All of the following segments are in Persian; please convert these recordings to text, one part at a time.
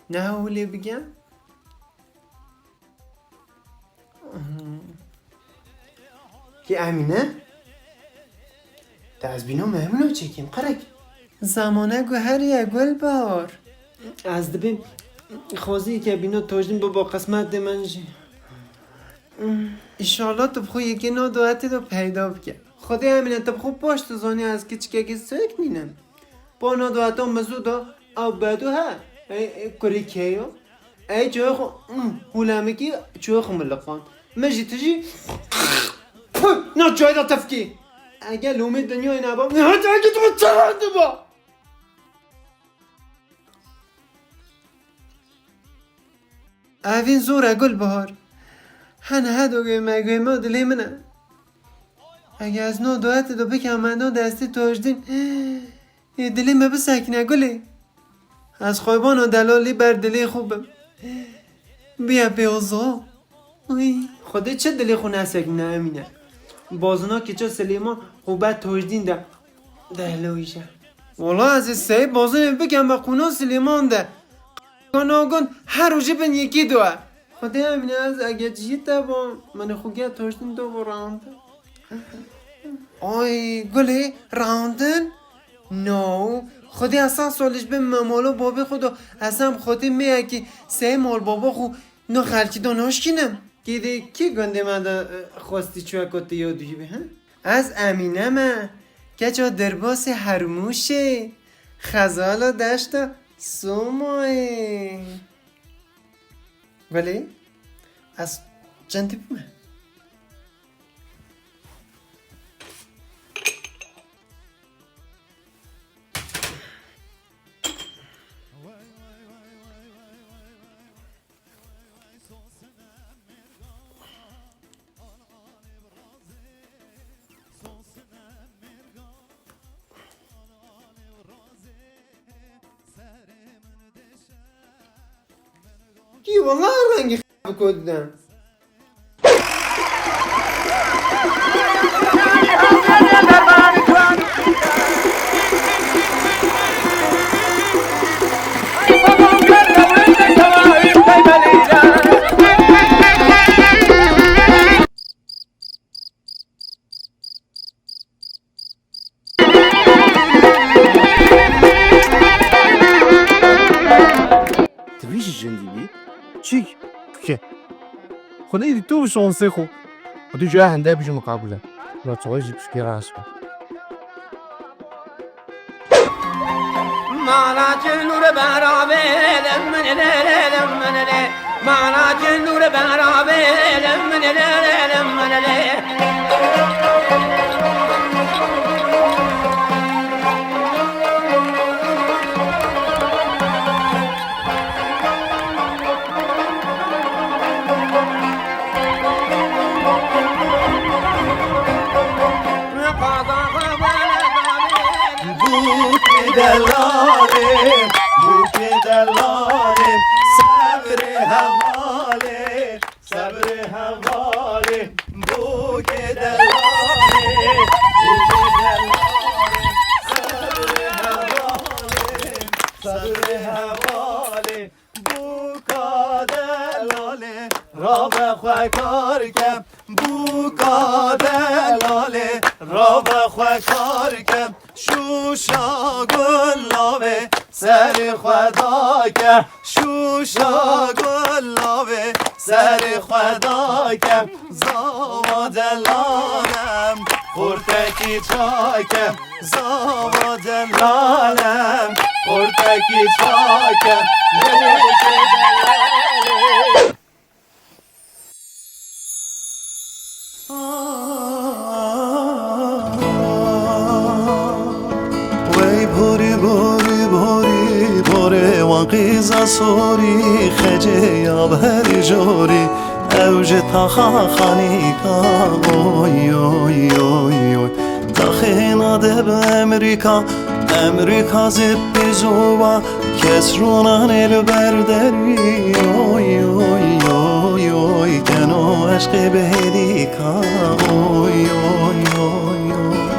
نه حوله بگم؟ که امینه؟ از بینو مهمونو چکیم قرک زمانه گو هر یک گل بار از دبیم خوازی که بینو توجدیم با قسمت منجی ایشالله تو بخو یکی نو دوحتی دو پیدا بکن خودی امینه تو بخو باش تو زانی از کچکه که سوک نینم با نو دوحتا مزودا او بدو ها کری کهیو ای چوی خو هولمه کی چوی خو ملقان مجی تجی نه چوی دا تفکی اگه لومه دنیای نبا نه اگه تو چرنده با اوین زوره گل بهار هنه هدوگه مگوی ما دلی منه اگه از نو دوحت دو بکم من دو دستی توجدین دلی ما بسکنه گلی از خویبان و دلالی بر دلی خوبم بیا بیوزا خودی چه دلی خو نسکنه امینه بازنا که چه سلیمان خوبت توجدین ده دهلویشه والا از سعی بازن بگم با قونا سلیمان ده کناگون هر روزی بن یکی دوه خودی امینه از اگه جیده با من خوگه توجدین دو با راندن آی گلی راندن نو خودی اصلا سالش به ممالو بابی خودو اصلا خودی میه که سه مال بابا خو نو خلکی داناش کنم گیده کی گنده من دا خواستی چوه کتی یادوی به هم؟ از امینه من که چا درباس هرموشه خزالا دشتا سومای ولی از جنتی بمه کی والله رنگی کدن تویش جندی بی؟ چی؟ که؟ خدا ایدی تو شانسه خو خدا جای هنده بیشو مقابله را چاقای جیبش که راست کن مانا جنور برابه من من مانا جنور برابه من دلالم بوک دلالم صبر حواله صبر حواله بوک دلالم بوک دلالم صبر حواله صبر حواله بوکا دلاله را بخواه کار کم بوکا دلاله را بخواه کار کم شوشا گلاوه سر خدا که شوشا گلاوه سر خدا که زاوا دلالم خورتکی چاکم زاوا دلالم خورتکی چاکم بوک دلاله وی بوری بوری بوری بوری وقیزا سوری خجه یا بهر جوری اوج تاخا خانیکا اوی اوی اوی اوی تاخینا دب امریکا امریکا زب بیزوبا کس رونان البردری اوی اوی اوی اوی کنو عشق بهدیکا اوی اوی اوی اوی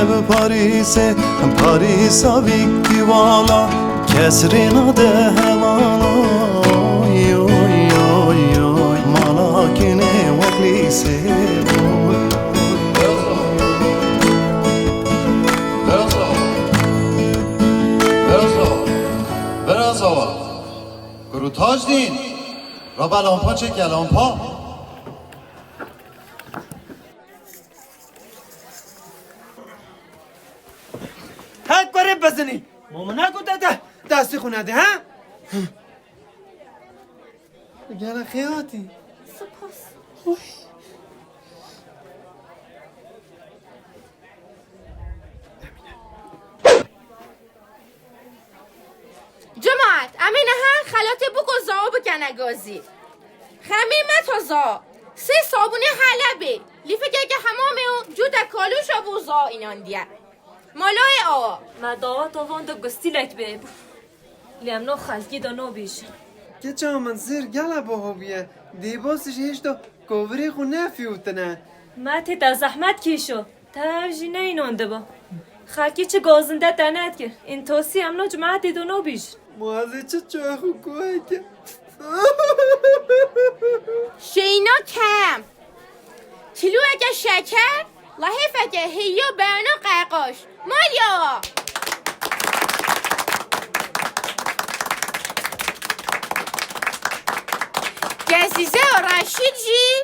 به پاریسه پاریسا ویکتی والا کسری نده هوالا یوی یوی یوی مالاکنه وقلیسه برازاوا گرو تاج دین را بلانپا چه گلانپا حد بره بزنی مامنا گوده ده دستی خونه ده ها گله خیاطی سپاس. جماعت امینه ها خلاطه بکو زاو بکنه گازی خمیر متازا سه صابونه حلبه لیفه که همامه و جود کالوش و زا اینان دیه مالای آوا مداوا تاوان دو گستیلک به لیمنا خلقی دانو بیش که چه من زیر گله با بیه دیباسش هیچ دو کوری خو نفیوتنه ماتی تا زحمت کیشو تاجی نه اینانده با خلقی چه گازنده دنت که این توسی امنا جماعتی دانو بیش موازه چه چه خو کوه که شینا کم کیلو اگه شکر لحیف اگه هیو برنا قرقاش مالیا گزیزه و رشید جی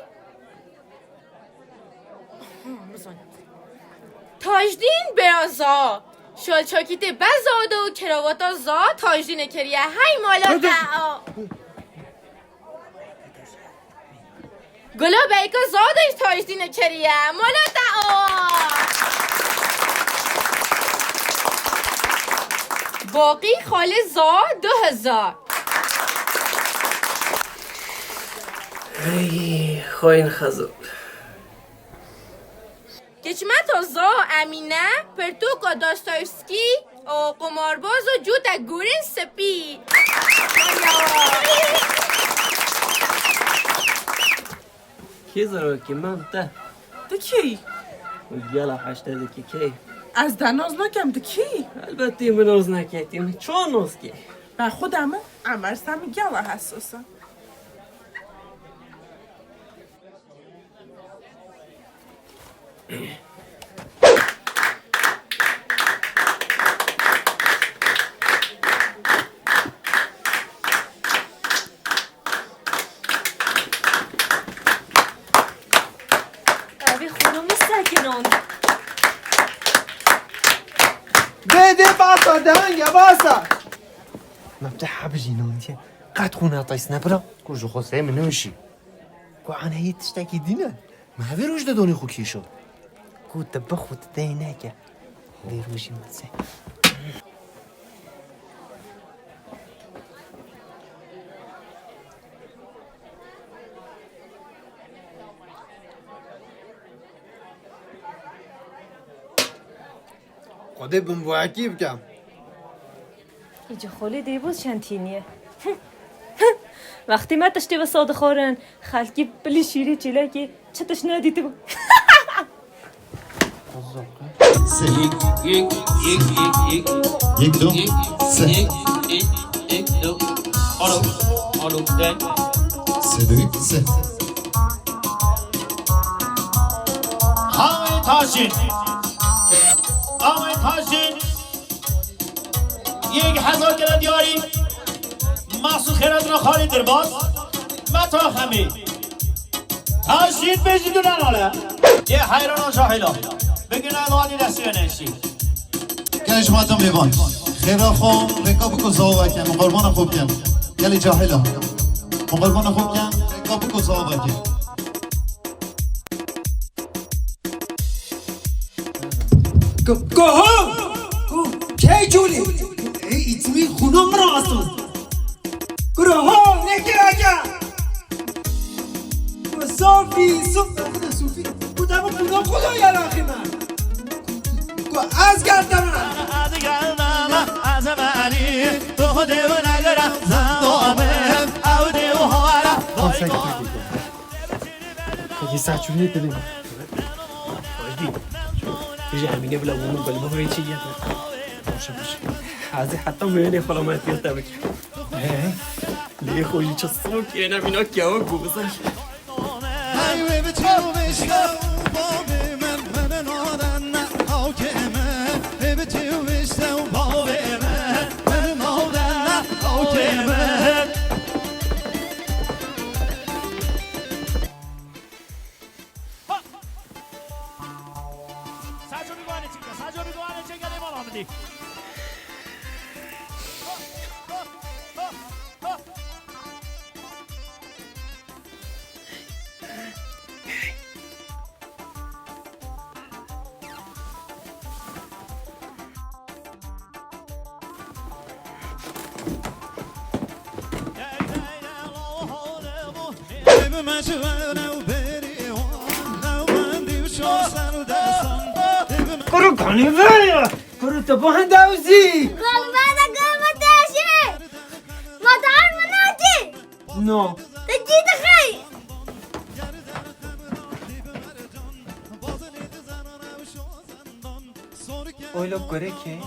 تاجدین برازا شال چاکیت بزاده و کراواتا زا تاجدین کریه های مالا دعا گلا بیکا زادش تاجدین کریه مالا دعا باقی خاله زا 2000 ای خوین خزو کچمت زا امینه پرتوکا داستایفسکی و قمارباز و جوتا گورین سپی کی زرو کی من ده دکی یالا هشته دکی کی از دناز نکم دکی البته منوز نکتیم چون نوز کی من خودم امرسم گلا حساسم اوی خونو مسکنان بده باسا دهنگه باسا مبدأ حبجي نونتي قاعد خونا طيس نبرا کجا خواسته من نمیشی وعنا هي تشتكي دينا ما هوی روش دادونی خو کیشو كنت بخوت ديناك دير وشي متسي قده بمبوعكي بكم اینجا خالی دیبوز چندتینیه وقتی ما تشتی و ساده خورن خلکی بلی شیری چیله که چتش ندیده بود یک دو سه سه دوی سه آقای تاجین آقای تاجین 1000 گرد یاری محصول خیرت را خالی در باز متا خمی تاجین بزیدونن حالا یه حیران و جاهلا بگینا الوانی دستی نشی کشماتم لیوان خیرا خوم رکاب کزاو کن قربان خوب کن یلی جاهلا قربان خوب کن رکاب کزاو کن كوهو كي جولي اسمي خنوم راسو كروهو نكراجا وصوفي صوفي كودام خنوم خدا يا راخي ما كو از گردم از گردم از منی تو خود و نگرم زنامه او دیو هوارا يساعدوني تلين پیش امینه بلا اونو گل بهاری چی گرد باشه حاضر حتی میونه خلامتی هسته بکر لیه خوشی چه سوک یه نمینا که ها گوزن ای به تو بشکو باب من نادن حاکمه به تو بشکو باب من نادن حاکمه سجادی گوانه چنگه بالا آمدی کرو کنی ولی کرو تو با هندوزی قلبانا قلبا تاشي ما تعال مناتي نو تجي تخي اویلو کره که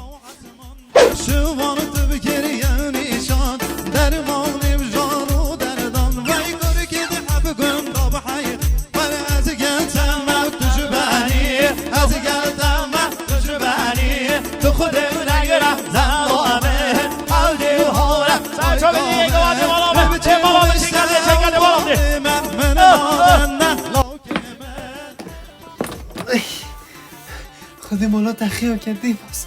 شوانت بگریه نیشان درمانیم جانو دردان وی گره که دحب گم داب حی ولی از گلتم تجبانی از گلتم تجبانی تو خودم نگرم زمامه حالی و حالا سجادی دیگه گوانه بالا آمد چه بالا آمد چنگه بالا آمد من نادن خودی مولا تخیه کردی باز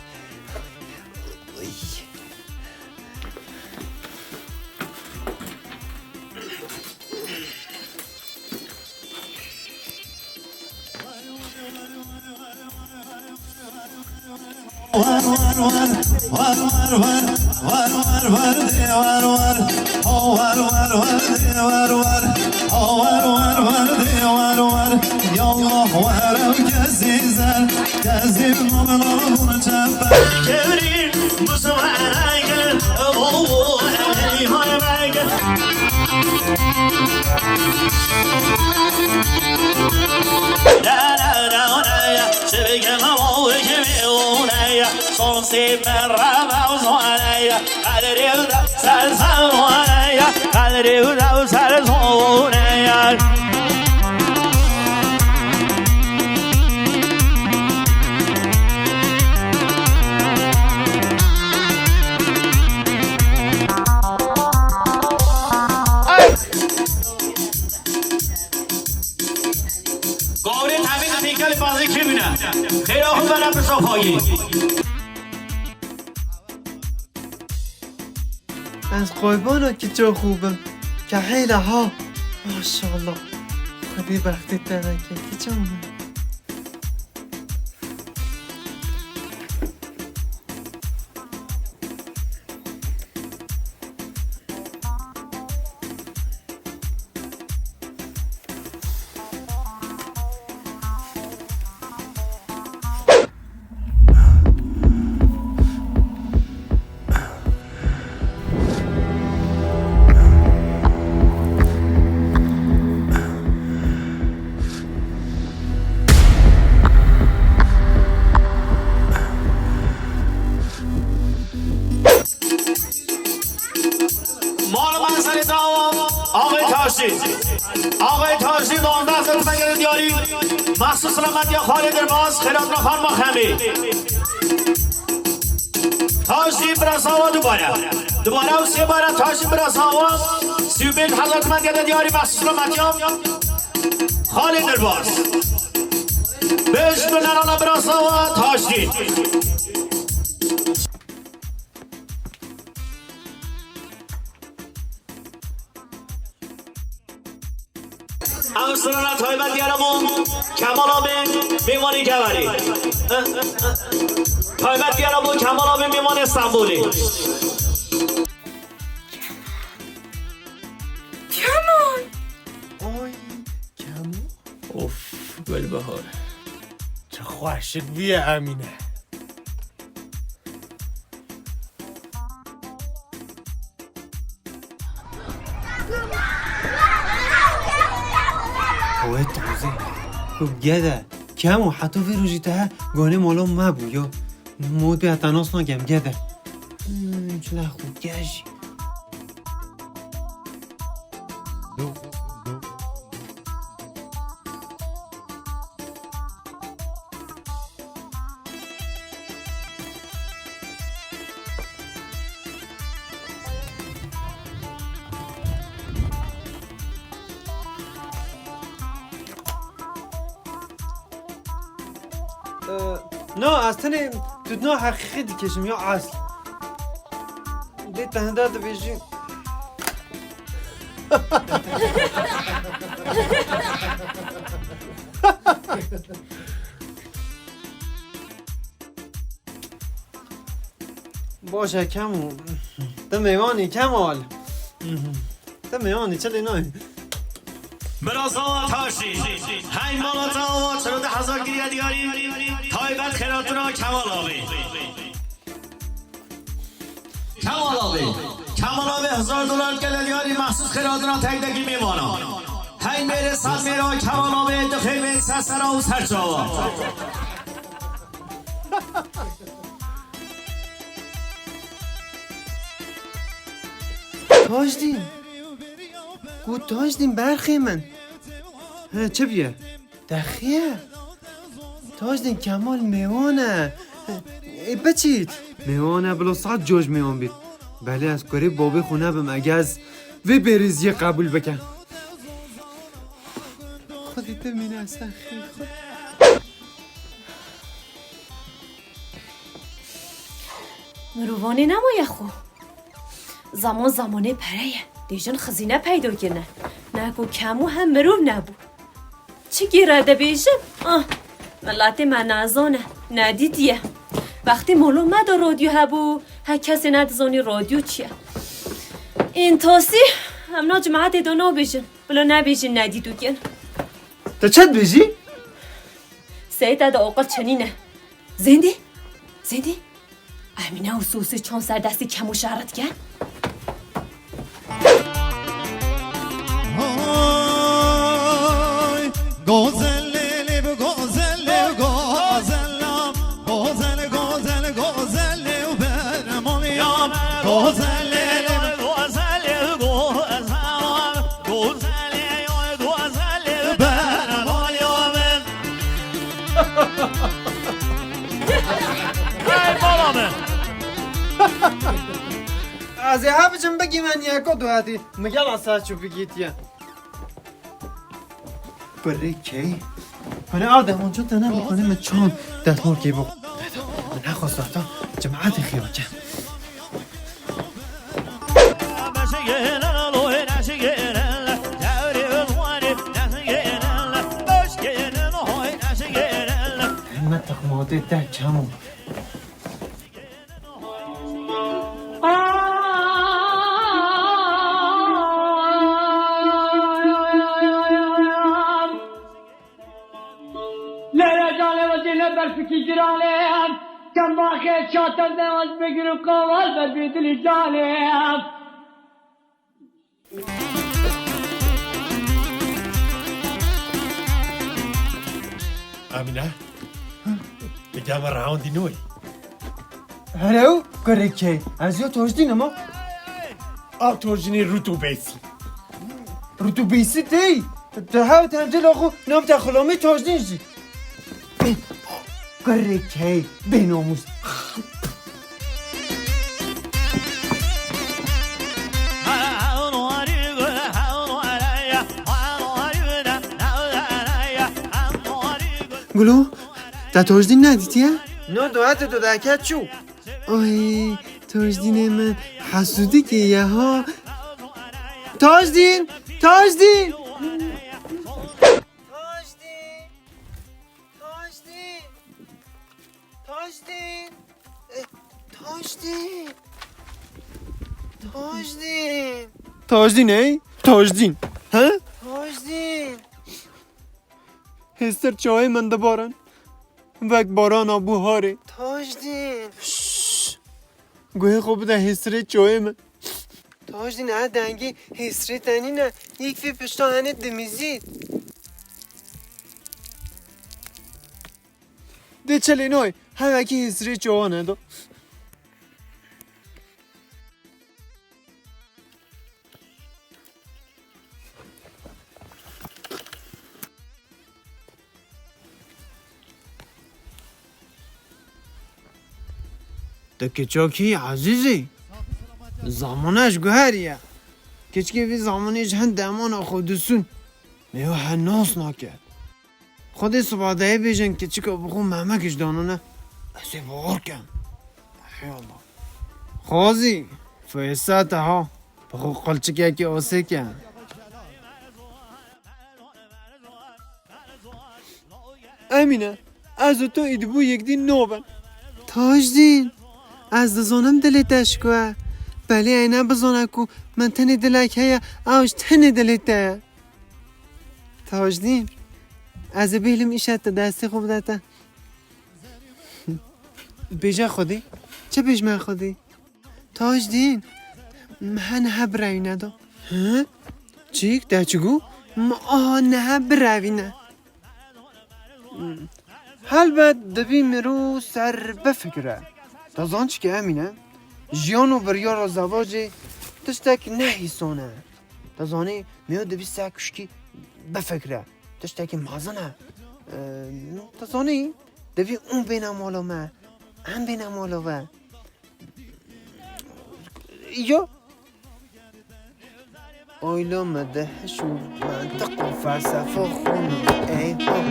صنصي بالربع وصوانيا قدري ودا سلسلوانيا قدري ودا وسلسلوانيا قولي تابين تيكالي بازي كيمنا خير أخذ بنا بصفاقي از قایبانا که چه خوبم که حیله ها ماشاءالله خودی بختی تنکه که چه اومد آقای تاشی 12 سال مگر دیاری مخصوص سلامتی خالد درباز خیرات را خانما خمی تاشی برساوا دوباره و 3 باره تاشی برساوا 35 حضرت مگر دیاری مخصوص سلامتی خالد درباز بهش نرانا برساوا تاشی همسرانت های بدگرمون کمال آبه میمانی گوری های بدگرمون کمال آبه میمان استنبولی کمال آی کمو اوف گل بهار چه خوشت بیه امینه اوه تازه خوب گده کم و حتی وی روژی ته گانه مالا مبو یا مود به اتناس نگم گده چلا خود گشی نه اصلا دودنا حقیقی دیکشم یا اصل ده تهنده ده بیشیم باشه کمو ده میوانی کمال ده میوانی چلی نای براسا تاشی های مالاتا چرا ده هزار گریه دیاری تایبت خیراتونا کمال آبی کمال آبی $1000 که دیاری محسوس خیراتونا تایدگی میمانا های میره سال میره کمال آبی دخیل به سرسرا و سرچاوا تاجدین گود تاجدین برخی من چه بیه؟ دخیه تاجدین کمال میوانه بچید میوانه بلا ساعت جوش میوان بید بله از کاری بابی خونه بم اگه از وی بریزیه قبول بکن خودت مینه اصلا خیلی خود مروانی نمایه خو زمانه پره دیجن خزینه پیدا کنه نگو کمو هم مرو نبو چی گیرده بیشم؟ ملت من ازانه ندیدیه وقتی معلوم مده رادیو هبو هر کسی ندزانی رادیو چیه این تاسی همنا جماعت دانا بیشن بلا نبیشن ندیدو گن تا چند بیشی؟ سید دا اوقل چنینه زنده؟ امینه و سوسی چون سر دستی کمو شهرت کن؟ از یه بچم بگی من یکا دوهدی مگل اصلا چو بگیتیه بره کی؟ بره آدم اونجا تنه بکنه من چون دستمور کی بکن من نخواست تا جماعت خیال کن من تخماده ده کمون برفکی جرالیم کم باخه چاتر نواز بگیرم قوال بر بیدلی جالیم امینه بگم راوندی نوی هلو گره کی؟ از یا توجدین اما؟ تورجینی رو تو بیسی دی ده ها تنجل آخو نام تخلامی توجدین جی گره کی؟ بیناموز گلو تا توجدین ندیدیه؟ نه دوهت دو دکت چو آی تاجدین من حسودی که یه ها تاجدین ای؟ تاجدین ها؟ تاجدین هستر چای من ده بارن وقت باران آبو هاره تاجدین گوه خوب ده هستر چای من تاجدین ها دنگی هستر تنی نه یک فی پشتا هنه دمیزید ده چلی نوی همه که هستری جوانه دو دکه چاکی عزیزی زمانش گوهریه کچکی وی زمانیش هند دمان خودسون میو هناس ناکرد خود سباده بیجن که چیکا بخون مهمکش دانونه اسی بغار کن الله خوازی فیسته ها بخو قلچکی که آسه کن امینه از تو ایدبو یک دین نوبن تاج دین از دزانم دلت اشکوه بله اینه بزانه کو من تنی دلک هیا اوش تنی دلته تاج دین از بیلم ایشت دستی خوب داده بیجا خودی؟ چه بیش من خودی؟ تاج دین من هب روی ندو ها؟ چیک؟ ده چگو؟ ما نه بروی نه حال بد دبی مرو سر بفکره تازان چی که امینه؟ جیان و بریار و زواجه تشتک نهیسونه تازانی میو دبی سکشکی بفکره تشتکی مازنه تازانی دبی اون بینم والا ما هم بینم والا و یا آیلا مدهش و منطق و فلسفه خونم ای ها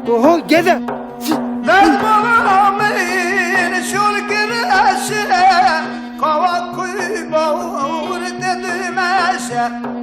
گوها گده درمانامین شل گرشه قوات کوی باور ددمشه